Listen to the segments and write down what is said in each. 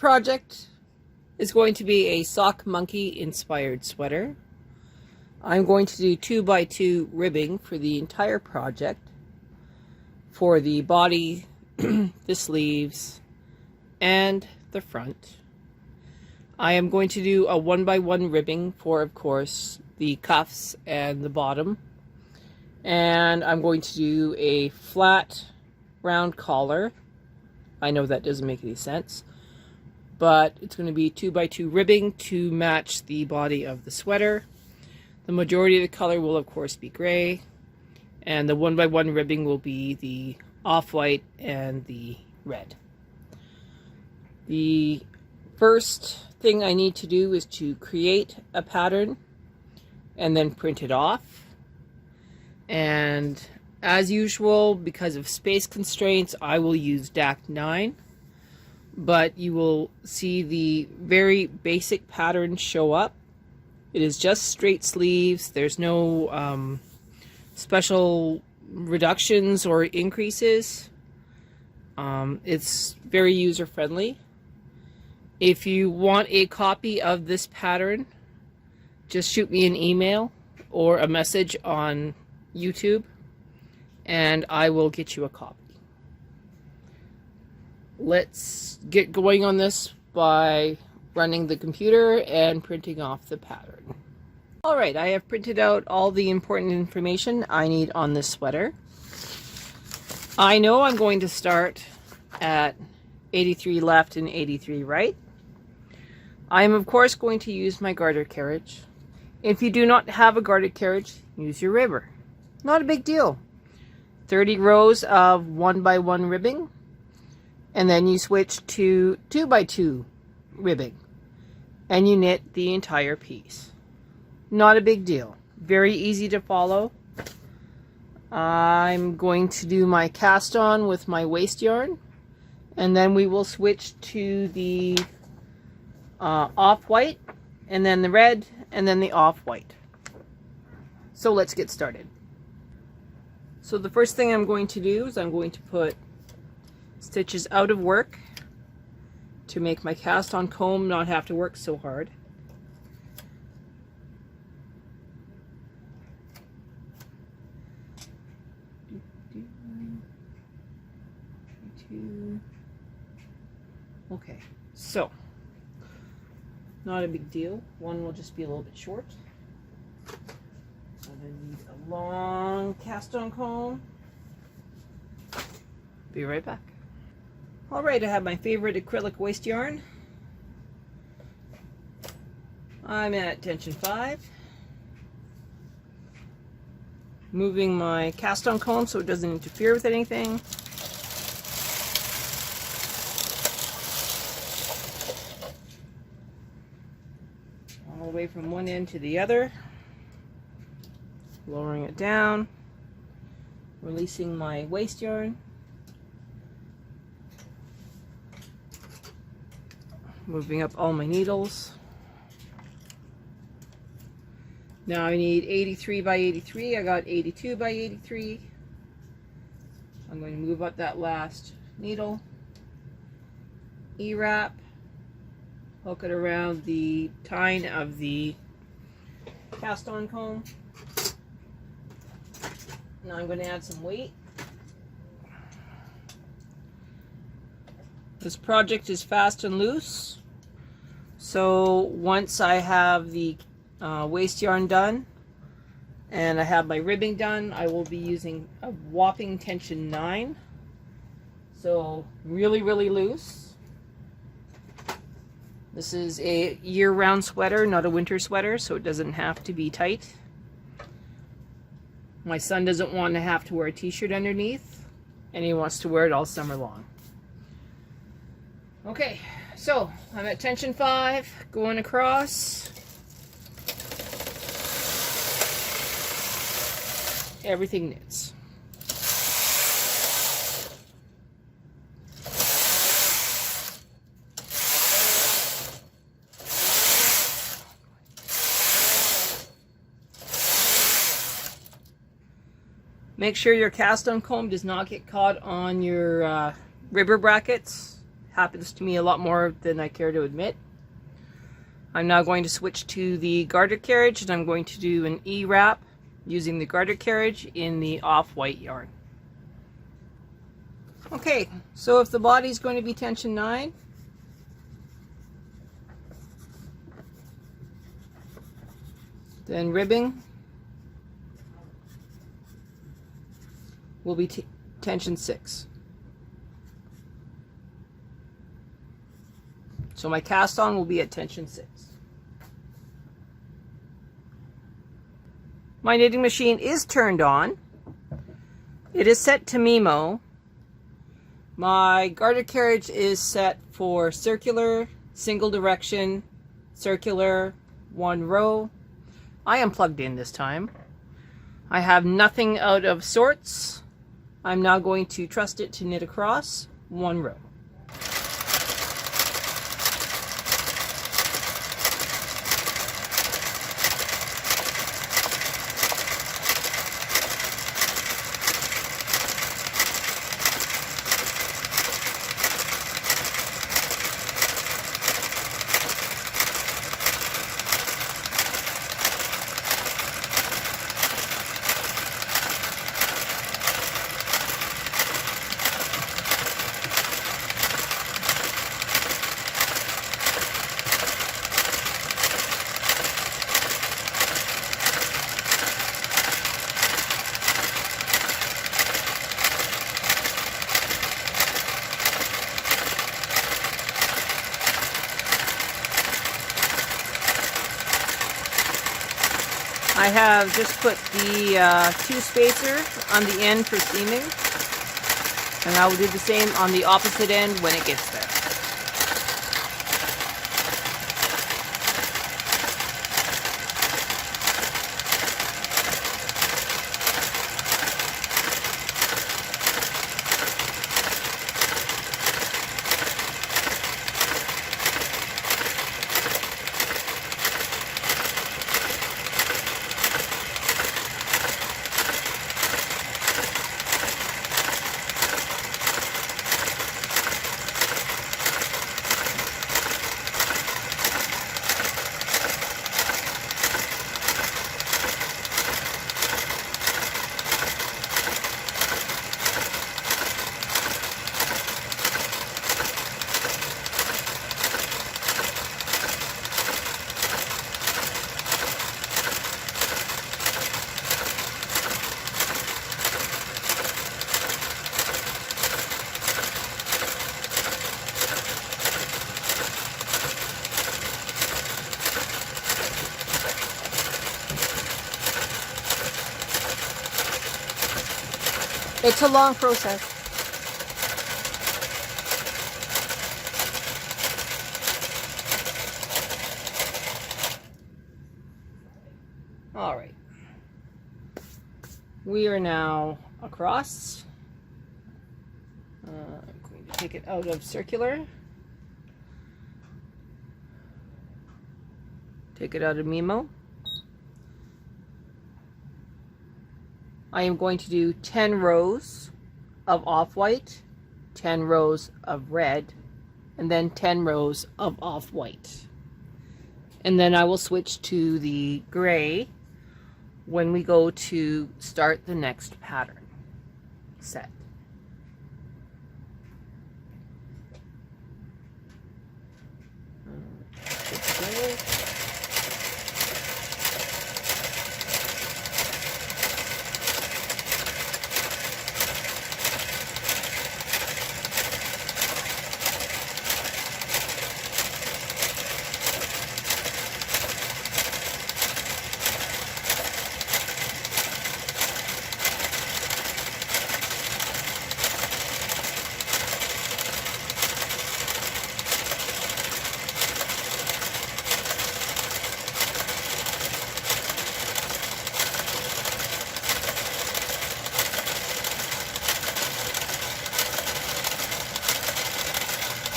project is going to be a sock monkey inspired sweater. I'm going to do 2x2 ribbing for the entire project, for the body, the sleeves, and the front. I am going to do a 1x1 ribbing for, of course, the cuffs and the bottom. And I'm going to do a flat round collar. I know that doesn't make any sense, but it's going to be 2x2 ribbing to match the body of the sweater. The majority of the color will, of course, be gray, and the 1x1 ribbing will be the off-white and the red. The first thing I need to do is to create a pattern and then print it off. And as usual, because of space constraints, I will use DAC 9, but you will see the very basic pattern show up. It is just straight sleeves. There's no special reductions or increases. It's very user-friendly. If you want a copy of this pattern, just shoot me an email or a message on YouTube, and I will get you a copy. Let's get going on this by running the computer and printing off the pattern. Alright, I have printed out all the important information I need on this sweater. I know I'm going to start at 83 left and 83 right. I am, of course, going to use my garter carriage. If you do not have a garter carriage, use your ribber. Not a big deal. 30 rows of 1x1 ribbing, and then you switch to 2x2 ribbing, and you knit the entire piece. Not a big deal. Very easy to follow. I'm going to do my cast on with my waste yarn, and then we will switch to the off-white, and then the red, and then the off-white. So let's get started. So the first thing I'm going to do is I'm going to put stitches out of work to make my cast on comb not have to work so hard. Okay, so not a big deal. One will just be a little bit short. I'm going to need a long cast on comb. Be right back. Alright, I have my favorite acrylic waste yarn. I'm at tension 5. Moving my cast on comb so it doesn't interfere with anything. All the way from one end to the other. Lowering it down. Releasing my waste yarn. Moving up all my needles. Now I need 83 by 83. I got 82 by 83. I'm going to move up that last needle. E-wrap. Hook it around the tine of the cast on comb. Now I'm going to add some weight. This project is fast and loose, so once I have the waste yarn done and I have my ribbing done, I will be using a whopping tension 9. So really, really loose. This is a year-round sweater, not a winter sweater, so it doesn't have to be tight. My son doesn't want to have to wear a t-shirt underneath, and he wants to wear it all summer long. Okay, so I'm at tension 5, going across. Everything knits. Make sure your cast on comb does not get caught on your ribber brackets. Happens to me a lot more than I care to admit. I'm now going to switch to the garter carriage, and I'm going to do an E-wrap using the garter carriage in the off-white yarn. Okay, so if the body is going to be tension 9, then ribbing will be tension 6. So my cast on will be at tension 6. My knitting machine is turned on. It is set to MIMO. My garter carriage is set for circular, single direction, circular, 1 row. I am plugged in this time. I have nothing out of sorts. I'm now going to trust it to knit across 1 row. I have just put the 2 spacers on the end for seaming, and I will do the same on the opposite end when it gets there. It's a long process. All right. We are now across. I'm going to take it out of circular. Take it out of MIMO. I am going to do 10 rows of off-white, 10 rows of red, and then 10 rows of off-white. And then I will switch to the gray when we go to start the next pattern set.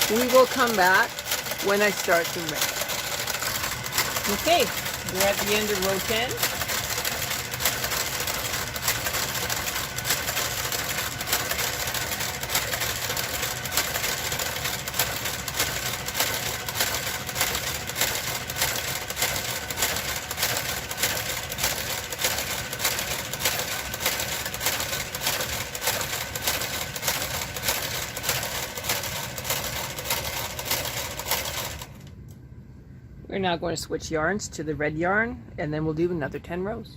We will come back when I start the red. Okay, we're at the end of row 10. We're now going to switch yarns to the red yarn, and then we'll do another 10 rows.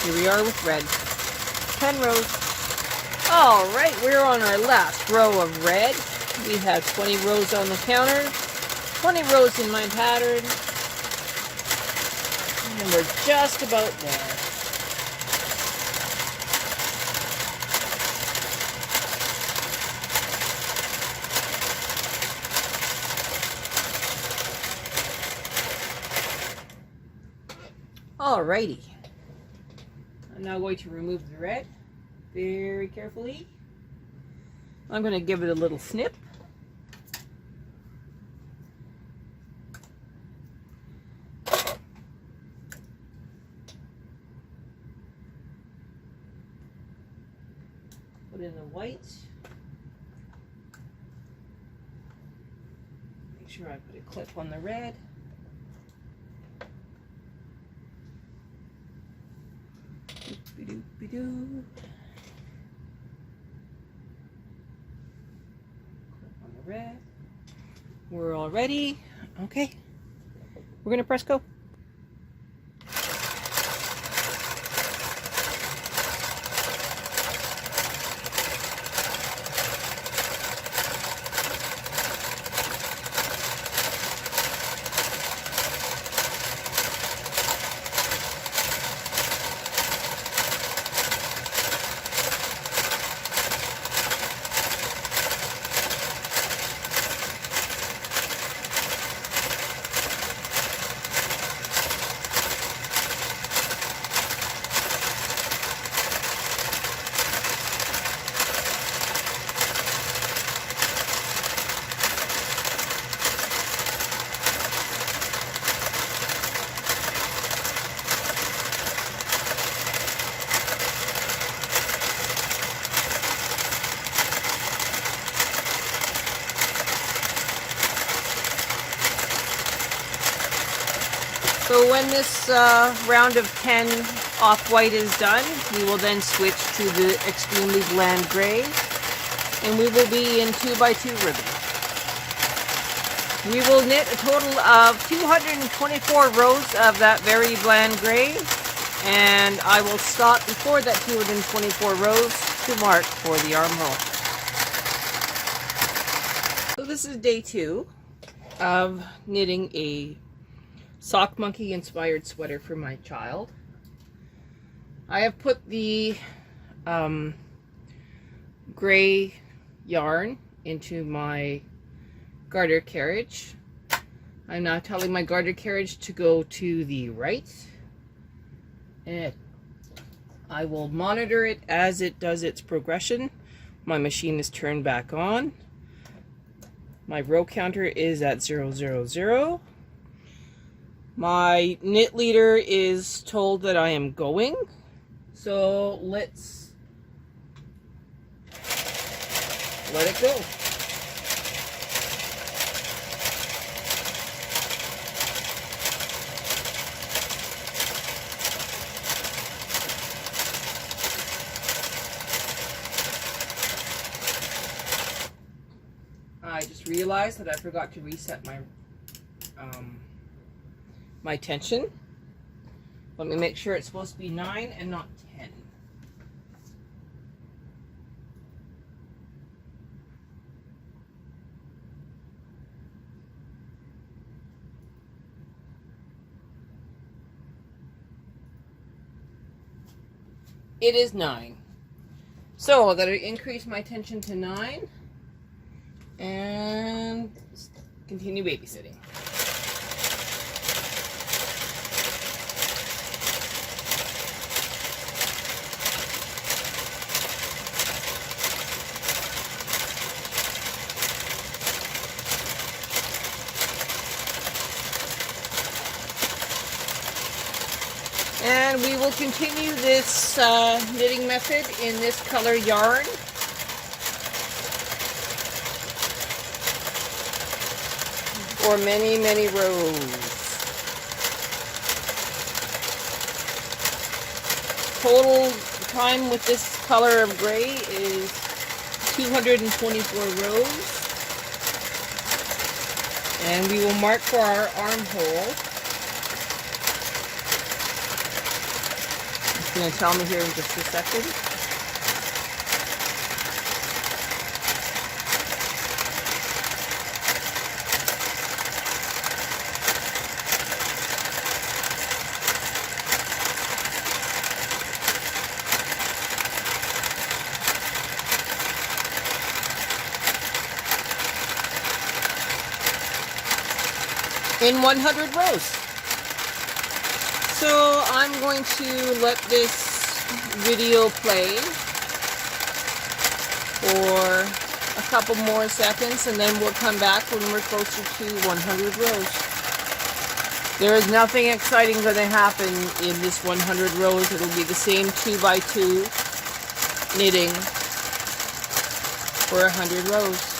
Here we are with red. 10 rows. Alright, we're on our last row of red. We have 20 rows on the counter, 20 rows in my pattern, and we're just about there. Alrighty. I'm now going to remove the red very carefully. I'm going to give it a little snip. Put in the white. Make sure I put a clip on the red. Doop-a-doop-a-doo. Clip on the red. We're all ready. Okay. We're going to press go. So when this round of 10 off-white is done, we will then switch to the extremely bland gray, and we will be in 2x2 ribbon. We will knit a total of 224 rows of that very bland gray, and I will stop before that 224 rows to mark for the armhole. So this is day 2 of knitting a sock monkey inspired sweater for my child. I have put the gray yarn into my garter carriage. I'm now telling my garter carriage to go to the right, and I will monitor it as it does its progression. My machine is turned back on. My row counter is at 000. My knit leader is told that I am going, so let's let it go. I just realized that I forgot to reset my my tension. Let me make sure it's supposed to be 9 and not 10. It is 9. So I'm going to increase my tension to 9 and continue babysitting. And we will continue this knitting method in this color yarn. For many, many rows. Total time with this color of gray is 224 rows. And we will mark for our armhole. It's going to tell me here in just a second. In 100 rows. So I'm going to let this video play for a couple more seconds, and then we'll come back when we're closer to 100 rows. There is nothing exciting going to happen in this 100 rows. It'll be the same 2x2 knitting for 100 rows.